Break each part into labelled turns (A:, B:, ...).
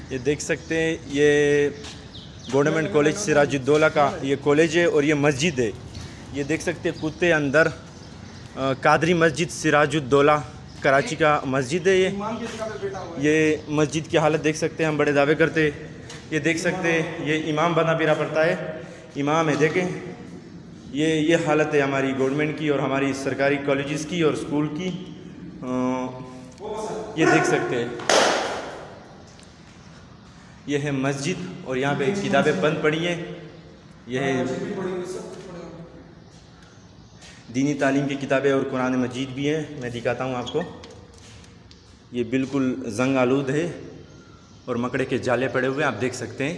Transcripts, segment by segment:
A: ये देख सकते हैं, ये गवर्नमेंट कॉलेज सिराजुद्दौला का ये कॉलेज है और ये मस्जिद है। ये देख सकते हैं कुत्ते अंदर कादरी मस्जिद सिराजुद्दौला कराची का मस्जिद है। ये मस्जिद की हालत देख सकते हैं, हम बड़े दावे करते। ये देख सकते हैं, ये इमाम बना बिरा पड़ता है, इमाम है। देखें ये हालत है हमारी गवर्नमेंट की और हमारी सरकारी कॉलेजेस की और स्कूल की। ये देख सकते हैं, ये है मस्जिद और यहाँ पे किताबें बंद पड़ी हैं। यह है दीनी तालीम की किताबें और कुरान मजीद भी हैं। मैं दिखाता हूँ आपको। ये बिल्कुल जंग आलूद है और मकड़े के जाले पड़े हुए हैं, आप देख सकते हैं।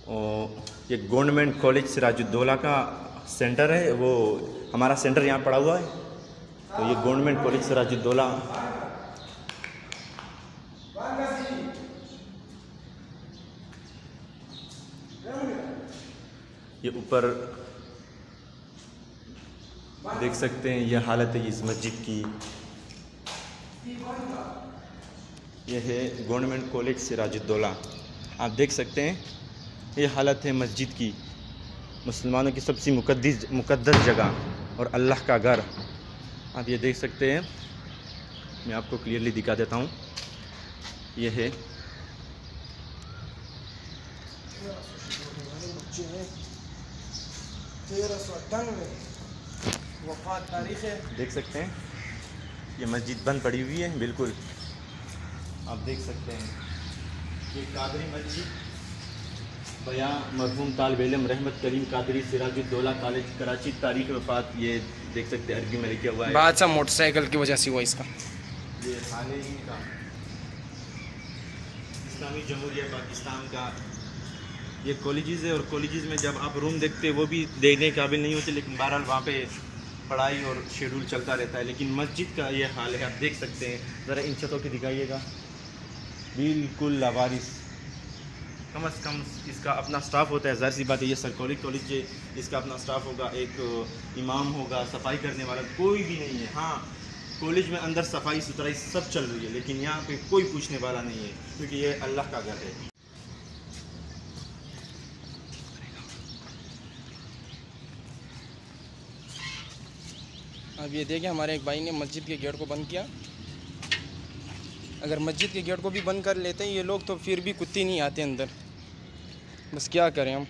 A: और ये गवर्नमेंट कॉलेज सिराजुद्दौला का सेंटर है, वो हमारा सेंटर यहाँ पड़ा हुआ है। तो ये गवर्नमेंट कॉलेज सिराजुद्दौला। ये ऊपर देख सकते हैं, ये हालत है इस मस्जिद की। यह है गवर्नमेंट कॉलेज सिराजुद्दौला, आप देख सकते हैं। ये हालत है मस्जिद की, मुसलमानों की सबसे मुक़द्दस जगह और अल्लाह का घर। आप ये देख सकते हैं, मैं आपको क्लियरली दिखा देता हूँ। ये है वफ़ात तारीख़ है, देख सकते हैं। ये मस्जिद बंद पड़ी हुई है बिल्कुल, आप देख सकते हैं। ये कादरी मस्जिद बयां मरहूम तालिब इल्म रहमत करीम कादरी सिराजुद्दौला कॉलेज कराची, तारीख़ वफ़ात ये देख सकते हैं, अरबी में लिखा हुआ है।
B: बादशाह मोटरसाइकिल की वजह से हुआ इसका।
A: ये हाल ही का इस्लामी जमहूरिया पाकिस्तान का ये कॉलेजेस है और कॉलेजेस में जब आप रूम देखते हैं वो भी देखने के काबिल नहीं होते, लेकिन बहरहाल वहाँ पे पढ़ाई और शेड्यूल चलता रहता है। लेकिन मस्जिद का ये हाल है, आप देख सकते हैं। ज़रा इन छतों की दिखाइएगा, बिल्कुल लावारिस। कम से कम इसका अपना स्टाफ होता है, ज़ाहिर सी बात है, ये सरकारी कॉलेज है, इसका अपना स्टाफ होगा, एक इमाम होगा, सफाई करने वाला कोई भी नहीं है। हाँ, कॉलेज में अंदर सफाई सुथराई सब चल रही है, लेकिन यहाँ पे कोई पूछने वाला नहीं है, क्योंकि ये अल्लाह का घर है।
B: अब ये देखिए, हमारे एक भाई ने मस्जिद के गेट को बंद किया। अगर मस्जिद के गेट को भी बंद कर लेते हैं ये लोग तो फिर भी कुत्ते नहीं आते अंदर। बस क्या करें हम।